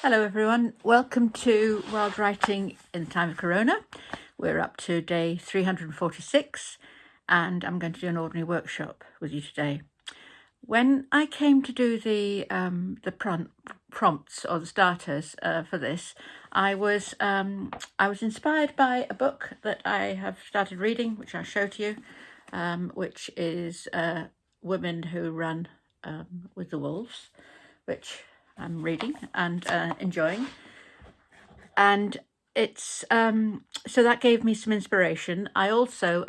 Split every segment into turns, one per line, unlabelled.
Hello everyone, welcome to Wild Writing in the Time of Corona. We're up to day 346 and I'm going to do an ordinary workshop with you today. When I came to do the prompts or the starters for this, I was inspired by a book that I have started reading, which I'll show to you, which is Women Who Run with the Wolves, which I'm reading and enjoying. And it's so that gave me some inspiration. I also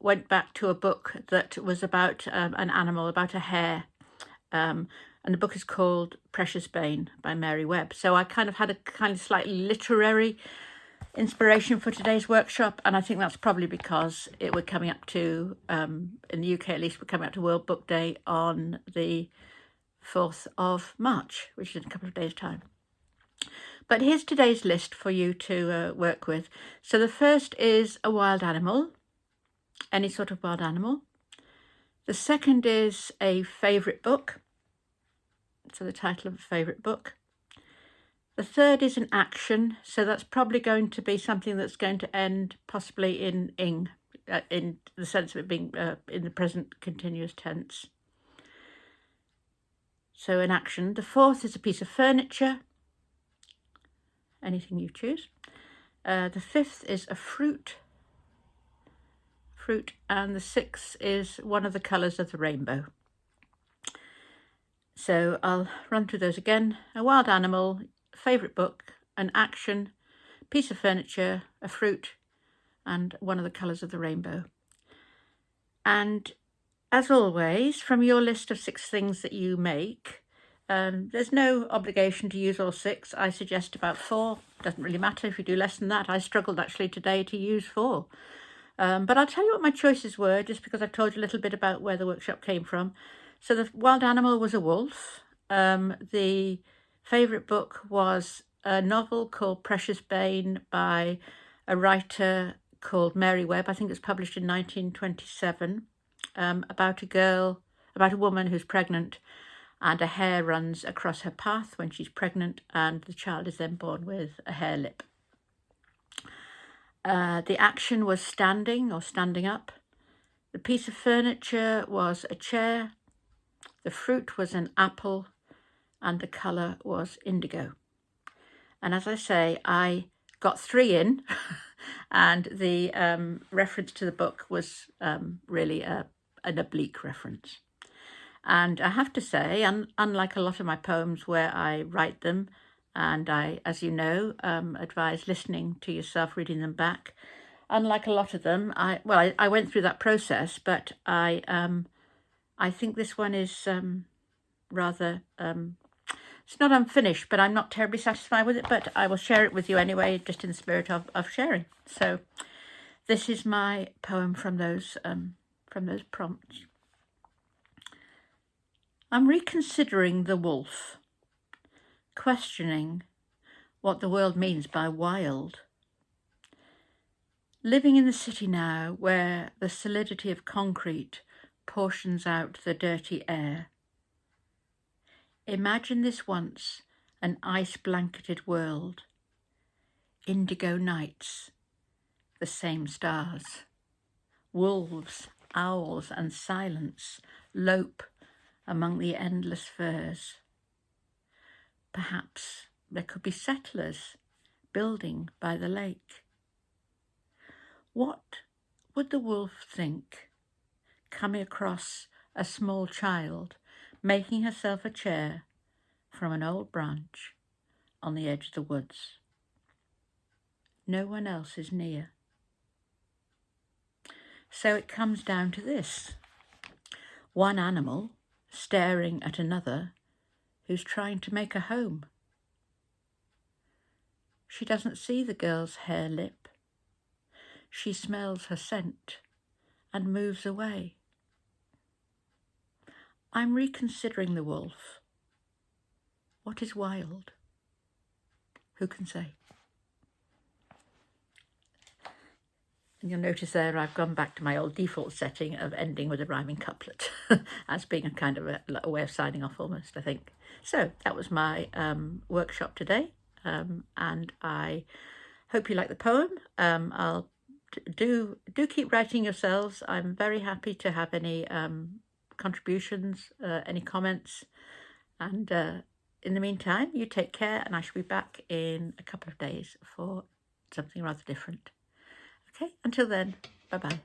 went back to a book that was about an animal, about a hare, and the book is called Precious Bane by Mary Webb. So I kind of had a kind of slightly literary inspiration for today's workshop, and I think that's probably because we're coming up to, in the UK at least, we're coming up to World Book Day on the 4th of March, which is in a couple of days' time. But here's today's list for you to work with. So the first is a wild animal, any sort of wild animal. The second is a favourite book, so the title of a favourite book. The third is an action, so that's probably going to be something that's going to end possibly in ing, in the sense of it being in the present continuous tense. So an action. The fourth is a piece of furniture, anything you choose. The fifth is a fruit, and the sixth is one of the colours of the rainbow. So I'll run through those again. A wild animal, favourite book, an action, piece of furniture, a fruit, and one of the colours of the rainbow. And as always, from your list of 6 things that you make, there's no obligation to use all 6. I suggest about 4. Doesn't really matter if you do less than that. I struggled actually today to use 4. But I'll tell you what my choices were, just because I've told you a little bit about where the workshop came from. So the wild animal was a wolf. The favourite book was a novel called Precious Bane by a writer called Mary Webb. I think it's published in 1927. About a woman who's pregnant, and a hare runs across her path when she's pregnant, and the child is then born with a hare lip. The action was standing or standing up. The piece of furniture was a chair. The fruit was an apple, and the colour was indigo. And as I say, I got 3 in, and the reference to the book was really an oblique reference. And I have to say, unlike a lot of my poems where I write them, and I, as you know, advise listening to yourself, reading them back, unlike a lot of them, I went through that process, but I think this one is rather, it's not unfinished, but I'm not terribly satisfied with it, but I will share it with you anyway, just in the spirit of sharing. So this is my poem from those prompts. I'm reconsidering the wolf, questioning what the world means by wild. Living in the city now, where the solidity of concrete portions out the dirty air. Imagine this once an ice-blanketed world. Indigo nights, the same stars. Wolves, owls, and silence lope among the endless firs. Perhaps there could be settlers building by the lake. What would the wolf think, coming across a small child, making herself a chair from an old branch on the edge of the woods? No one else is near. So it comes down to this. One animal staring at another who's trying to make a home. She doesn't see the girl's hare lip. She smells her scent and moves away. I'm reconsidering the wolf. What is wild? Who can say? And you'll notice there I've gone back to my old default setting of ending with a rhyming couplet as being a kind of a way of signing off almost, I think. So that was my workshop today, and I hope you like the poem. I'll do keep writing yourselves. I'm very happy to have any contributions, any comments, and in the meantime, you take care, and I shall be back in a couple of days for something rather different. Okay, until then, bye-bye.